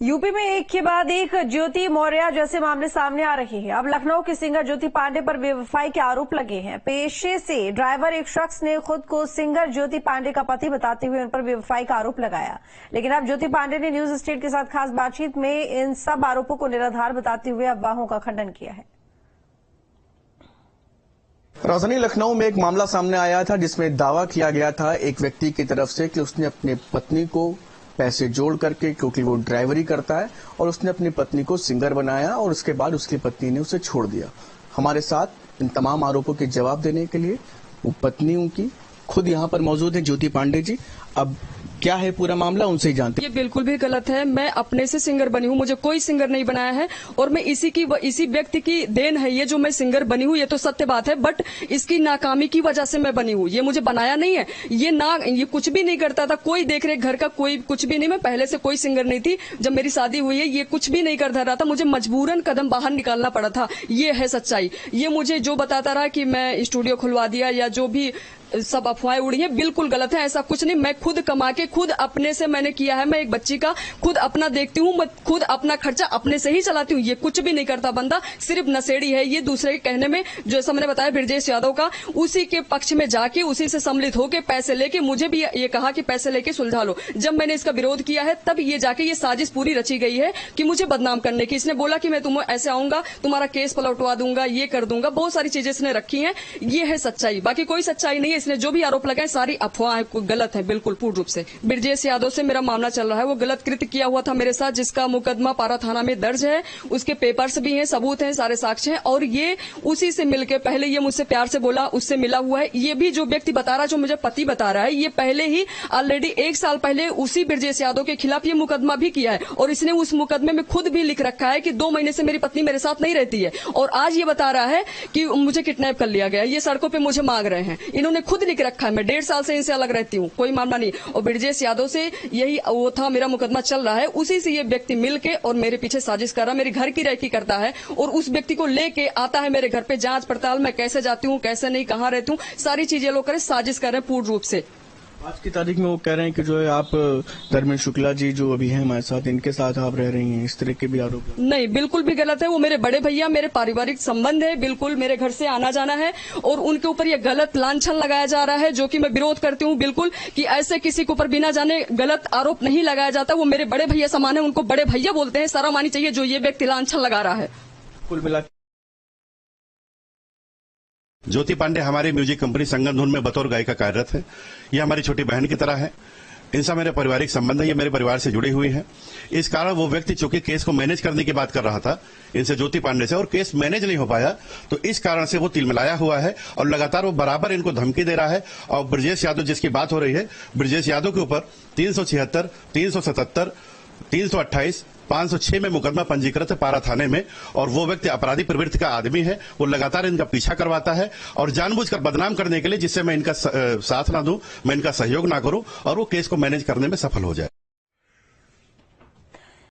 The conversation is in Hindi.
यूपी में एक के बाद एक ज्योति मौर्य जैसे मामले सामने आ रहे हैं। अब लखनऊ की सिंगर ज्योति पांडे पर बेवफाई के आरोप लगे हैं। पेशे से ड्राइवर एक शख्स ने खुद को सिंगर ज्योति पांडे का पति बताते हुए उन पर बेवफाई का आरोप लगाया। लेकिन अब ज्योति पांडे ने न्यूज स्टेट के साथ खास बातचीत में इन सब आरोपों को निराधार बताते हुए अफवाहों का खंडन किया है। राजधानी लखनऊ में एक मामला सामने आया था जिसमें दावा किया गया था एक व्यक्ति की तरफ से कि उसने अपनी पत्नी को पैसे जोड़ करके, क्योंकि वो ड्राइवरी करता है, और उसने अपनी पत्नी को सिंगर बनाया और उसके बाद उसकी पत्नी ने उसे छोड़ दिया। हमारे साथ इन तमाम आरोपों के जवाब देने के लिए वो पत्नी उनकी खुद यहाँ पर मौजूद है, ज्योति पांडे जी। अब क्या है पूरा मामला, उनसे ही जानते हैं। ये बिल्कुल भी गलत है। मैं अपने से सिंगर बनी हूँ, मुझे कोई सिंगर नहीं बनाया है और मैं इसी व्यक्ति की देन है ये जो मैं सिंगर बनी हूँ, ये तो सत्य बात है। बट इसकी नाकामी की वजह से मैं बनी हूँ, ये मुझे बनाया नहीं है। ये कुछ भी नहीं करता था, कोई देख रेख घर का कोई कुछ भी नहीं। मैं पहले से कोई सिंगर नहीं थी। जब मेरी शादी हुई है ये कुछ भी नहीं करता रहा था, मुझे मजबूरन कदम बाहर निकालना पड़ा था। ये है सच्चाई। ये मुझे जो बताता रहा कि मैं स्टूडियो खुलवा दिया या जो भी सब अफवाहें उड़ी हैं, बिल्कुल गलत है। ऐसा कुछ नहीं। मैं खुद कमा के खुद अपने से मैंने किया है। मैं एक बच्ची का खुद अपना देखती हूँ, मैं खुद अपना खर्चा अपने से ही चलाती हूँ। ये कुछ भी नहीं करता बंदा, सिर्फ नशेड़ी है। ये दूसरे के कहने में, जैसा मैंने बताया ब्रजेश यादव का, उसी के पक्ष में जाके उसी से सम्मिलित होकर पैसे लेके मुझे भी ये कहा कि पैसे लेके सुलझा लो। जब मैंने इसका विरोध किया है तब ये जाके ये साजिश पूरी रची गई है कि मुझे बदनाम करने की। इसने बोला कि मैं तुम्हें ऐसे आऊंगा, तुम्हारा केस पलटवा दूंगा, ये कर दूंगा, बहुत सारी चीजें इसने रखी हैं। ये है सच्चाई, बाकी कोई सच्चाई नहीं है। इसने जो भी आरोप लगाए सारी अफवाह गलत है, बिल्कुल पूर्ण रूप से। ब्रजेश यादव से मेरा मामला चल रहा है। वो गलत कृत्य किया हुआ था मेरे साथ, जिसका मुकदमा पारा थाना में दर्ज है। उसके पेपर्स भी हैं, सबूत हैं, सारे साक्ष्य हैं। और ये उसी से मिलके, पहले ये मुझसे प्यार से बोला, उससे मिला हुआ है। ये भी जो व्यक्ति बता रहा है, जो मुझे पति बता रहा है, ये पहले ही ऑलरेडी 1 साल पहले उसी ब्रजेश यादव के खिलाफ ये मुकदमा भी किया है। और इसने उस मुकदमे में खुद भी लिख रखा है कि 2 महीने से मेरी पत्नी मेरे साथ नहीं रहती है। और आज ये बता रहा है कि मुझे किडनैप कर लिया गया, ये सड़कों पर मुझे मांग रहे हैं। इन्होंने खुद लिख रखा है। मैं 1.5 साल से इनसे अलग रहती हूँ, कोई मामला नहीं। और ब्रजेश यादव से यही वो था, मेरा मुकदमा चल रहा है। उसी से ये व्यक्ति मिलके और मेरे पीछे साजिश कर रहा है, मेरे घर की रेकी करता है और उस व्यक्ति को लेके आता है मेरे घर पे। जांच पड़ताल, मैं कैसे जाती हूँ, कैसे नहीं, कहाँ रहती हूँ, सारी चीजें लोग करें, साजिश कर रहे हैं पूर्ण रूप से। आज की तारीख में वो कह रहे हैं कि जो है आप धर्मेंद्र शुक्ला जी जो अभी हैं हमारे साथ, इनके साथ आप रह रही हैं, इस तरह के भी आरोप। नहीं, बिल्कुल भी गलत है। वो मेरे बड़े भैया, मेरे पारिवारिक संबंध है, बिल्कुल मेरे घर से आना जाना है। और उनके ऊपर ये गलत लांछन लगाया जा रहा है, जो कि मैं विरोध करती हूँ बिल्कुल, कि ऐसे किसी के ऊपर बिना जाने गलत आरोप नहीं लगाया जाता। वो मेरे बड़े भैया समान है, उनको बड़े भैया बोलते हैं। शर्म आनी चाहिए जो ये व्यक्ति लांछन लगा रहा है। कुल मिला ज्योति पांडे हमारी म्यूजिक कंपनी संगम धुन में बतौर गायिका कार्यरत है। ये हमारी छोटी बहन की तरह है। इनसे मेरे पारिवारिक संबंध है, ये मेरे परिवार से जुड़ी हुई है। इस कारण वो व्यक्ति चूंकि केस को मैनेज करने की बात कर रहा था इनसे, ज्योति पांडे से, और केस मैनेज नहीं हो पाया, तो इस कारण से वो तिलमिलाया हुआ है और लगातार वो बराबर इनको धमकी दे रहा है। और ब्रजेश यादव जिसकी बात हो रही है, ब्रजेश यादव के ऊपर 376, 377, 328, 506 में मुकदमा पंजीकृत है पारा थाने में। और वो व्यक्ति अपराधी प्रवृत्ति का आदमी है। वो लगातार इनका पीछा करवाता है और जानबूझकर बदनाम करने के लिए, जिससे मैं इनका साथ ना दूं, मैं इनका सहयोग ना करूं और वो केस को मैनेज करने में सफल हो जाए।